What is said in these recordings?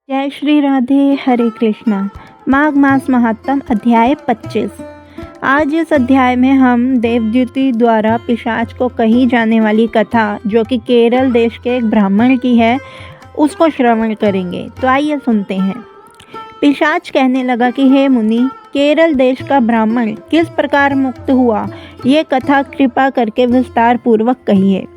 जय श्री राधे। हरे कृष्णा। माघ मास महात्म अध्याय 25। आज इस अध्याय में हम देवद्युति द्वारा पिशाच को कही जाने वाली कथा, जो कि केरल देश के एक ब्राह्मण की है, उसको श्रवण करेंगे। तो आइए सुनते हैं। पिशाच कहने लगा कि हे मुनि, केरल देश का ब्राह्मण किस प्रकार मुक्त हुआ, ये कथा कृपा करके विस्तार पूर्वक कहिए।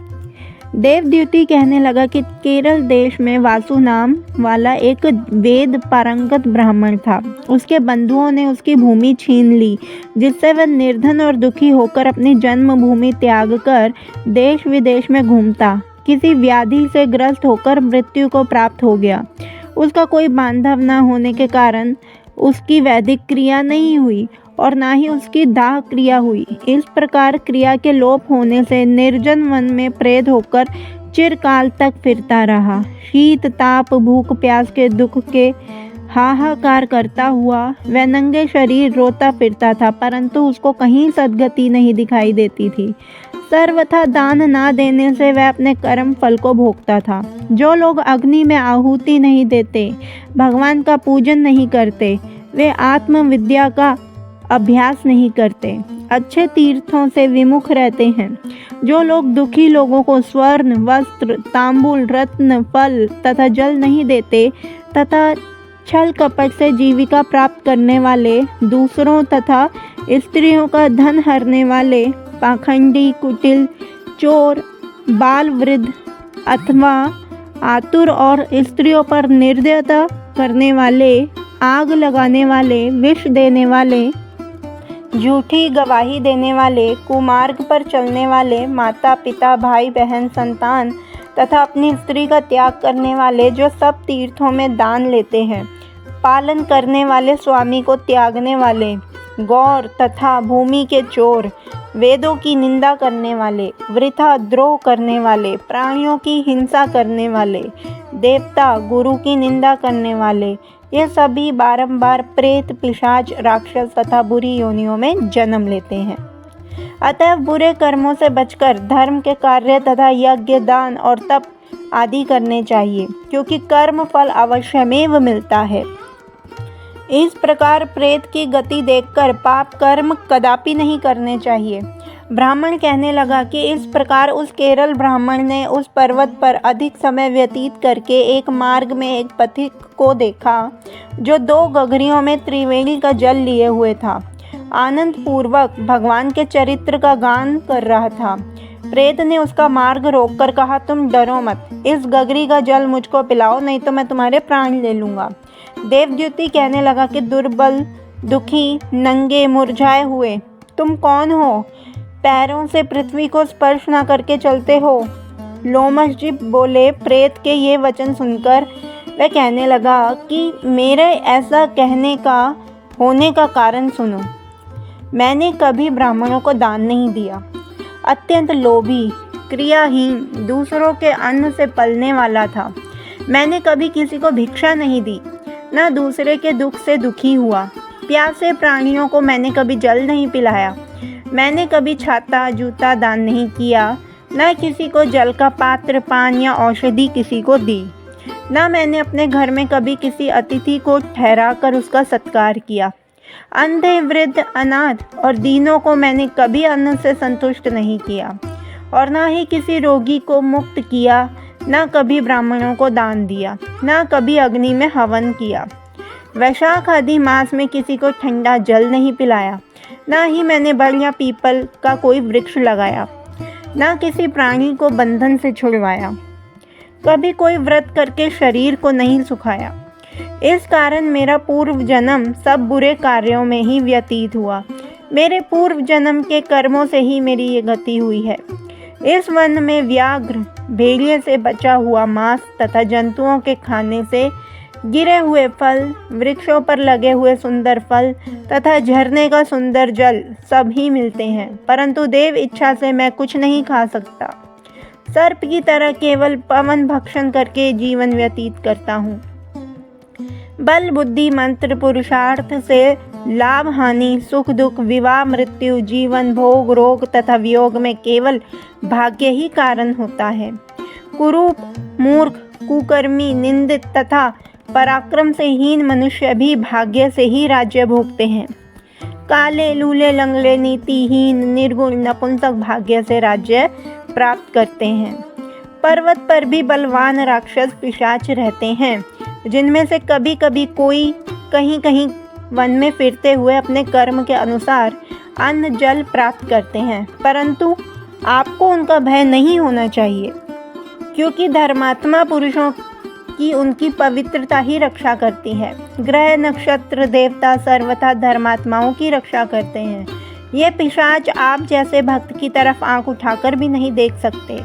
देवद्युति कहने लगा कि केरल देश में वासु नाम वाला एक वेद पारंगत ब्राह्मण था। उसके बंधुओं ने उसकी भूमि छीन ली, जिससे वह निर्धन और दुखी होकर अपनी जन्मभूमि त्याग कर देश विदेश में घूमता। किसी व्याधि से ग्रस्त होकर मृत्यु को प्राप्त हो गया। उसका कोई बांधव न होने के कारण उसकी वैदिक क्रिया नहीं हुई और ना ही उसकी दाह क्रिया हुई। इस प्रकार क्रिया के लोप होने से निर्जन वन में प्रेत होकर चिरकाल तक फिरता रहा। शीत ताप भूख प्यास के दुख के हाहाकार करता हुआ वह नंगे शरीर रोता फिरता था, परंतु उसको कहीं सद्गति नहीं दिखाई देती थी। सर्वथा दान ना देने से वह अपने कर्म फल को भोगता था। जो लोग अग्नि में आहुति नहीं देते, भगवान का पूजन नहीं करते, वे आत्मविद्या का अभ्यास नहीं करते, अच्छे तीर्थों से विमुख रहते हैं। जो लोग दुखी लोगों को स्वर्ण वस्त्र तांबूल रत्न फल तथा जल नहीं देते तथा छल कपट से जीविका प्राप्त करने वाले, दूसरों तथा स्त्रियों का धन हरने वाले, पाखंडी कुटिल चोर बाल वृद्ध अथवा आतुर और स्त्रियों पर निर्दयता करने वाले, आग लगाने वाले, विष देने वाले, झूठी गवाही देने वाले, कुमार्ग पर चलने वाले, माता पिता भाई बहन संतान तथा अपनी स्त्री का त्याग करने वाले, जो सब तीर्थों में दान लेते हैं, पालन करने वाले, स्वामी को त्यागने वाले, गौर तथा भूमि के चोर, वेदों की निंदा करने वाले, वृथा द्रोह करने वाले, प्राणियों की हिंसा करने वाले, देवता गुरु की निंदा करने वाले, ये सभी बारंबार प्रेत पिशाच राक्षस तथा बुरी योनियों में जन्म लेते हैं। अतः बुरे कर्मों से बचकर धर्म के कार्य तथा यज्ञ दान और तप आदि करने चाहिए, क्योंकि कर्म फल अवश्यमेव मिलता है। इस प्रकार प्रेत की गति देखकर पाप कर्म कदापि नहीं करने चाहिए। ब्राह्मण कहने लगा कि इस प्रकार उस केरल ब्राह्मण ने उस पर्वत पर अधिक समय व्यतीत करके एक मार्ग में एक पथिक को देखा, जो 2 गगरियों में त्रिवेणी का जल लिए हुए था। आनंद पूर्वक भगवान के चरित्र का गान कर रहा था। प्रेत ने उसका मार्ग रोककर कहा, तुम डरो मत, इस गगरी का जल मुझको पिलाओ, नहीं तो मैं तुम्हारे प्राण ले लूँगा। देवद्युति कहने लगा कि दुर्बल दुखी नंगे मुरझाए हुए तुम कौन हो? पैरों से पृथ्वी को स्पर्श न करके चलते हो। लोमश जी बोले। प्रेत के ये वचन सुनकर वह कहने लगा कि मेरे ऐसा कहने का होने का कारण सुनो। मैंने कभी ब्राह्मणों को दान नहीं दिया। अत्यंत लोभी, क्रियाहीन, दूसरों के अन्न से पलने वाला था। मैंने कभी किसी को भिक्षा नहीं दी, न दूसरे के दुख से दुखी हुआ। प्यासे प्राणियों को मैंने कभी जल नहीं पिलाया। मैंने कभी छाता जूता दान नहीं किया, न किसी को जल का पात्र पान या औषधि किसी को दी। न मैंने अपने घर में कभी किसी अतिथि को ठहरा कर उसका सत्कार किया। अंधे वृद्ध अनाथ और दीनों को मैंने कभी अन्न से संतुष्ट नहीं किया, और न ही किसी रोगी को मुक्त किया, न कभी ब्राह्मणों को दान दिया, न कभी अग्नि में हवन किया। वैशाख आदि मास में किसी को ठंडा जल नहीं पिलाया, न ही मैंने बड़ या पीपल का कोई वृक्ष लगाया, न किसी प्राणी को बंधन से छुड़वाया। कभी कोई व्रत करके शरीर को नहीं सुखाया। इस कारण मेरा पूर्व जन्म सब बुरे कार्यों में ही व्यतीत हुआ। मेरे पूर्व जन्म के कर्मों से ही मेरी ये गति हुई है। इस वन में व्याघ्र, भेड़िए से बचा हुआ मांस तथा जंतुओं के खाने से गिरे हुए फल, वृक्षों पर लगे हुए सुंदर फल तथा झरने का सुंदर जल सब ही मिलते हैं, परंतु देव इच्छा से मैं कुछ नहीं खा सकता। सर्प की तरह केवल पवन भक्षण करके जीवन व्यतीत करता हूँ। बल बुद्धि मंत्र पुरुषार्थ से लाभ हानि सुख दुख विवाह मृत्यु जीवन भोग रोग तथा वियोग में केवल भाग्य ही कारण होता है। कुरूप मूर्ख कुकर्मी निंदित तथा पराक्रम से हीन मनुष्य भी भाग्य से ही राज्य भोगते हैं। काले लूले लंगड़े नीतिहीन निर्गुण नपुंसक भाग्य से राज्य प्राप्त करते हैं। पर्वत पर भी बलवान राक्षस पिशाच रहते हैं, जिनमें से कभी कभी कोई कहीं कहीं वन में फिरते हुए अपने कर्म के अनुसार अन्न जल प्राप्त करते हैं, परंतु आपको उनका भय नहीं होना चाहिए, क्योंकि धर्मात्मा पुरुषों की उनकी पवित्रता ही रक्षा करती है। ग्रह नक्षत्र देवता सर्वथा धर्मात्माओं की रक्षा करते हैं। ये पिशाच आप जैसे भक्त की तरफ आंख उठाकर भी नहीं देख सकते।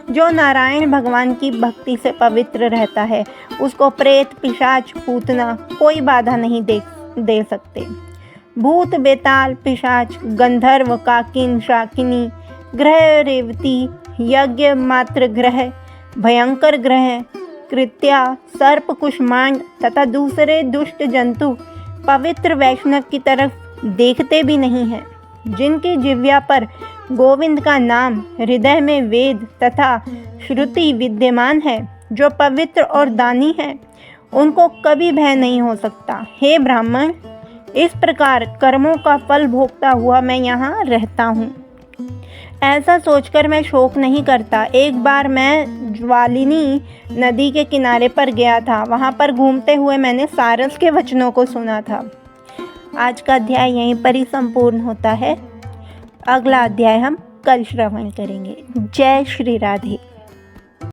जो नारायण भगवान की भक्ति से पवित्र रहता है, उसको प्रेत पिशाच पूतना कोई बाधा नहीं दे सकते। भूत बेताल पिशाच गंधर्व काकिन शाकिनी ग्रह रेवती यज्ञ मात्र ग्रह भयंकर ग्रह कृत्या सर्प कुष्मांड तथा दूसरे दुष्ट जंतु पवित्र वैष्णव की तरफ देखते भी नहीं हैं। जिनकी जिह्वा पर गोविंद का नाम, हृदय में वेद तथा श्रुति विद्यमान है, जो पवित्र और दानी है, उनको कभी भय नहीं हो सकता। हे ब्राह्मण, इस प्रकार कर्मों का फल भोगता हुआ मैं यहाँ रहता हूँ। ऐसा सोचकर मैं शोक नहीं करता। एक बार मैं ज्वालिनी नदी के किनारे पर गया था। वहाँ पर घूमते हुए मैंने सारस के वचनों को सुना था। आज का अध्याय यहीं पर ही संपूर्ण होता है। अगला अध्याय हम कल श्रवण करेंगे। जय श्री राधे।